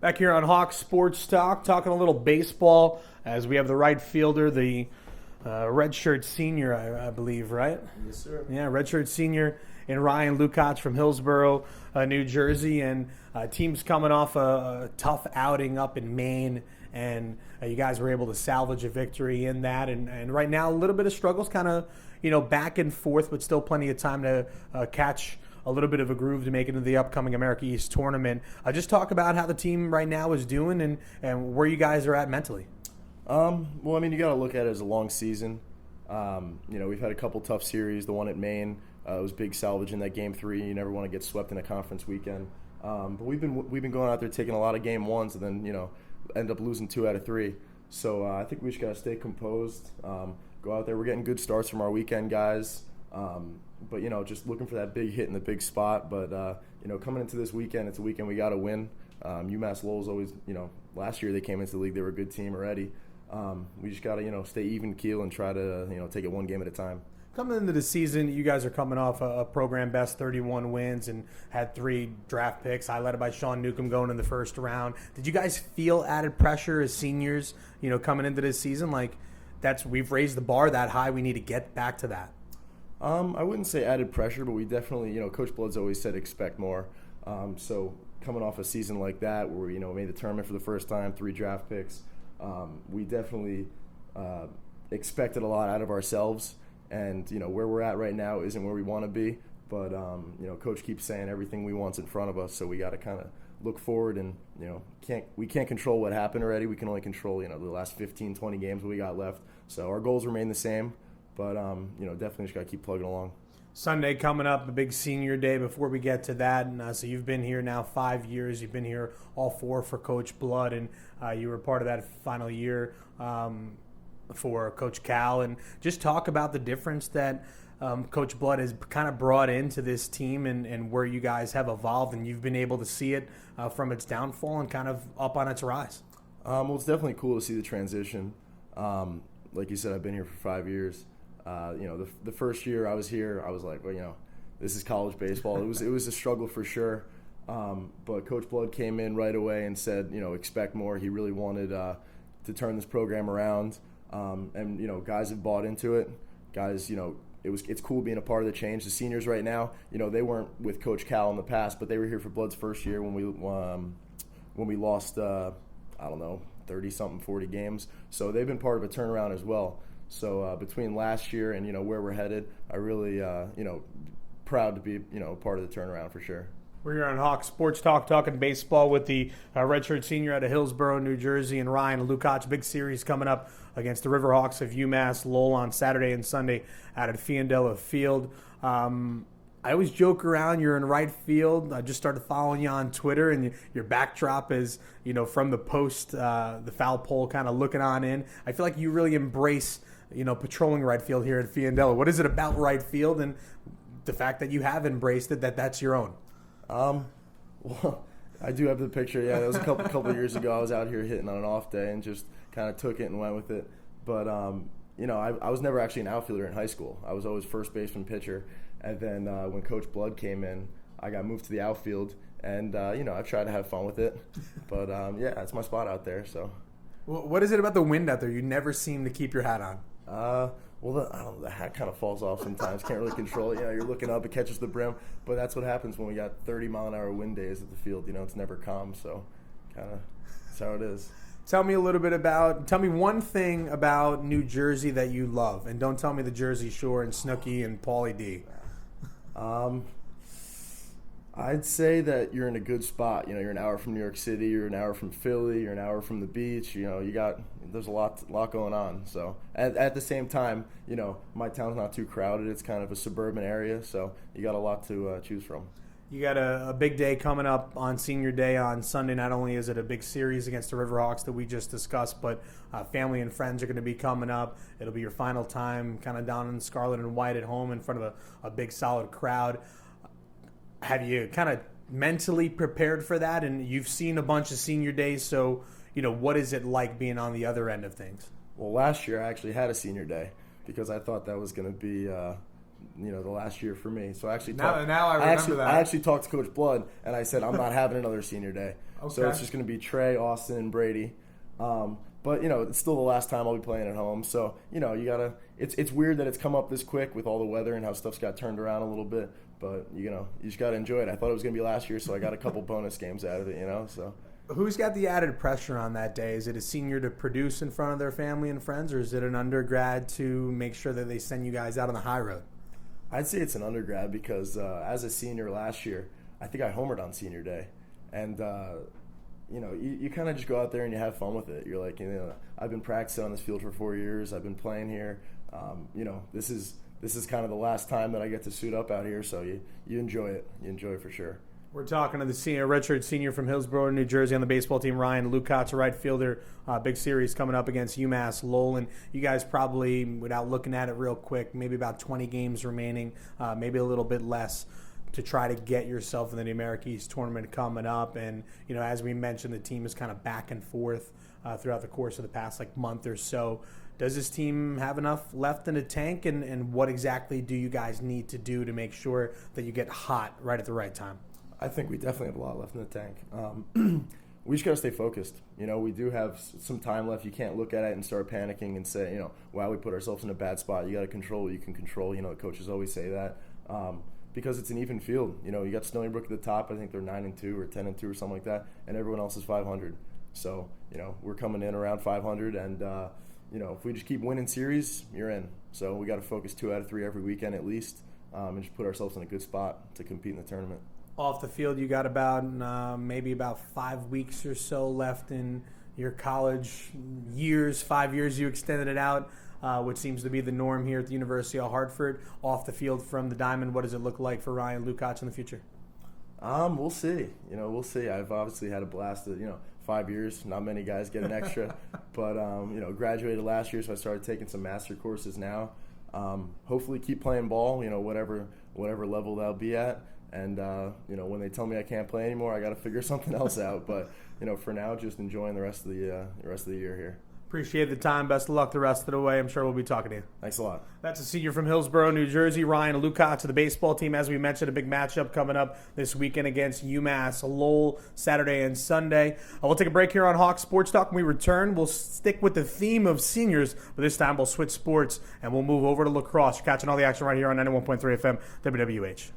Back here on Hawk Sports Talk, talking a little baseball as we have the right fielder, the redshirt senior, I believe, right? Yes, sir. Yeah, redshirt senior in Ryan Lukach from Hillsborough, New Jersey, and team's coming off a tough outing up in Maine, and you guys were able to salvage a victory in that. And right now, a little bit of struggles, kind of back and forth, but still plenty of time to catch a little bit of a groove to make it into the upcoming America East tournament. Just talk about how the team right now is doing and where you guys are at mentally. Well, I mean, you got to look at it as a long season. We've had a couple tough series. The one at Maine was big salvage in that game 3. You never want to get swept in a conference weekend. But we've been going out there taking a lot of game 1s and then end up losing 2 out of 3. So I think we just got to stay composed. Go out there. We're getting good starts from our weekend guys. But just looking for that big hit in the big spot. But coming into this weekend, it's a weekend we got to win. UMass Lowell's always, last year they came into the league, they were a good team already. We just got to, stay even keel and try to, take it one game at a time. Coming into the season, you guys are coming off a program best 31 wins and had 3 draft picks, highlighted by Sean Newcomb going in the first round. Did you guys feel added pressure as seniors, coming into this season? Like, we've raised the bar that high, we need to get back to that. I wouldn't say added pressure, but we definitely, Coach Blood's always said expect more. So coming off a season like that where we, made the tournament for the first time, 3 draft picks, we definitely expected a lot out of ourselves. And, where we're at right now isn't where we want to be. But, Coach keeps saying everything we want's in front of us, so we got to kind of look forward and, we can't control what happened already. We can only control, the last 15, 20 games we got left. So our goals remain the same. But, definitely just got to keep plugging along. Sunday coming up, a big senior day. Before we get to that, and so you've been here now 5 years. You've been here all 4 for Coach Blood, and you were part of that final year for Coach Cal. And just talk about the difference that Coach Blood has kind of brought into this team and where you guys have evolved, and you've been able to see it from its downfall and kind of up on its rise. Well, it's definitely cool to see the transition. Like you said, I've been here for 5 years. The first year I was here, I was like, well, this is college baseball. It was a struggle for sure. But Coach Blood came in right away and said, expect more. He really wanted to turn this program around. And guys have bought into it. Guys, it's cool being a part of the change. The seniors right now, they weren't with Coach Cal in the past, but they were here for Blood's first year when we lost, 30-something, 40 games. So they've been part of a turnaround as well. So between last year and, where we're headed, I really, proud to be, part of the turnaround for sure. We're here on Hawk Sports Talk, talking baseball with the redshirt senior out of Hillsborough, New Jersey, and Ryan Lukach. Big series coming up against the Riverhawks of UMass Lowell on Saturday and Sunday out at Fiandella Field. I always joke around, you're in right field. I just started following you on Twitter, and your backdrop is, from the post, the foul pole kind of looking on in. I feel like you really embrace patrolling right field here at Fiandella. What is it about right field and the fact that you have embraced it, that's your own? Well, I do have the picture. Yeah, that was a couple of years ago. I was out here hitting on an off day and just kind of took it and went with it. But, I was never actually an outfielder in high school. I was always first baseman pitcher. And then when Coach Blood came in, I got moved to the outfield. And, I tried to have fun with it. But, it's my spot out there. So, what is it about the wind out there? You never seem to keep your hat on. The hat kind of falls off sometimes. Can't really control it. You're looking up, it catches the brim. But that's what happens when we got 30-mile-an-hour wind days at the field. It's never calm. So, kind of, that's how it is. Tell me one thing about New Jersey that you love. And don't tell me the Jersey Shore and Snooki and Paulie D. I'd say that you're in a good spot. You're an hour from New York City, you're an hour from Philly, you're an hour from the beach. There's a lot going on. So at the same time, my town's not too crowded. It's kind of a suburban area, so you got a lot to choose from. You got a big day coming up on Senior Day on Sunday. Not only is it a big series against the Riverhawks that we just discussed, but family and friends are going to be coming up. It'll be your final time kind of down in scarlet and white at home in front of a big solid crowd. Have you kind of mentally prepared for that? And you've seen a bunch of Senior Days, so what is it like being on the other end of things? Well, last year I actually had a Senior Day because I thought that was going to be the last year for me. So I actually now I remember that. I actually talked to Coach Blood, and I said I'm not having another senior day. Okay. So it's just going to be Trey, Austin, and Brady. But it's still the last time I'll be playing at home. So you gotta. It's weird that it's come up this quick with all the weather and how stuff's got turned around a little bit. But you just gotta enjoy it. I thought it was gonna be last year, so I got a couple bonus games out of it. So. Who's got the added pressure on that day? Is it a senior to produce in front of their family and friends, or is it an undergrad to make sure that they send you guys out on the high road? I'd say it's an undergrad because as a senior last year, I think I homered on senior day. And, you kind of just go out there and you have fun with it. You're like, I've been practicing on this field for 4 years. I've been playing here. This is kind of the last time that I get to suit up out here. So you enjoy it. You enjoy it for sure. We're talking to the redshirt senior from Hillsborough, New Jersey on the baseball team, Ryan Lukach, a right fielder. Big series coming up against UMass Lowell. And you guys probably, without looking at it real quick, maybe about 20 games remaining, maybe a little bit less to try to get yourself in the America East tournament coming up. And, as we mentioned, the team is kind of back and forth throughout the course of the past month or so. Does this team have enough left in the tank? And what exactly do you guys need to do to make sure that you get hot right at the right time? I think we definitely have a lot left in the tank. We just got to stay focused. We do have some time left. You can't look at it and start panicking and say, wow, we put ourselves in a bad spot. You got to control what you can control. The coaches always say that because it's an even field. You got Stony Brook at the top. I think they're 9-2 or 10-2 or something like that, and everyone else is 500. So we're coming in around 500, and if we just keep winning series, you're in. So we got to focus 2 out of 3 every weekend at least, and just put ourselves in a good spot to compete in the tournament. Off the field, you got maybe about 5 weeks or so left in your college years. 5 years you extended it out, which seems to be the norm here at the University of Hartford. Off the field from the diamond, what does it look like for Ryan Lukach in the future? We'll see. We'll see. I've obviously had a blast at 5 years. Not many guys get an extra, but graduated last year, so I started taking some master courses now. Hopefully, keep playing ball. Whatever level that'll be at. And, when they tell me I can't play anymore, I got to figure something else out. But, for now, just enjoying the rest of the year here. Appreciate the time. Best of luck the rest of the way. I'm sure we'll be talking to you. Thanks a lot. That's a senior from Hillsborough, New Jersey, Ryan Lukach, to the baseball team. As we mentioned, a big matchup coming up this weekend against UMass Lowell, Saturday and Sunday. We'll take a break here on Hawk Sports Talk. When we return, we'll stick with the theme of seniors, but this time we'll switch sports and we'll move over to lacrosse. You're catching all the action right here on 91.3 FM WWH.